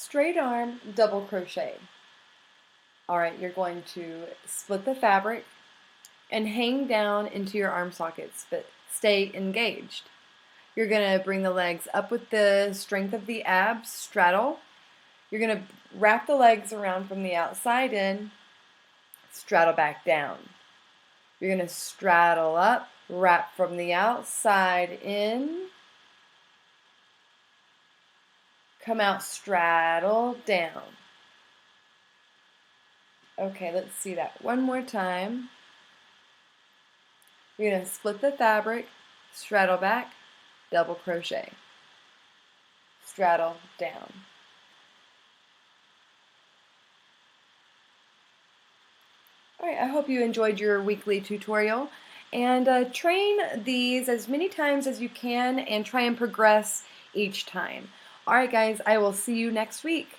straight arm double crochet. All right, you're going to split the fabric and hang down into your arm sockets, but stay engaged. You're going to bring the legs up with the strength of the abs, straddle. You're going to wrap the legs around from the outside in, straddle back down. You're going to straddle up, wrap from the outside in, come out, straddle down. Okay, let's see that one more time. You're going to split the fabric, straddle back, double crochet, straddle down. All right, I hope you enjoyed your weekly tutorial, and train these as many times as you can and try and progress each time. All right, guys, I will see you next week.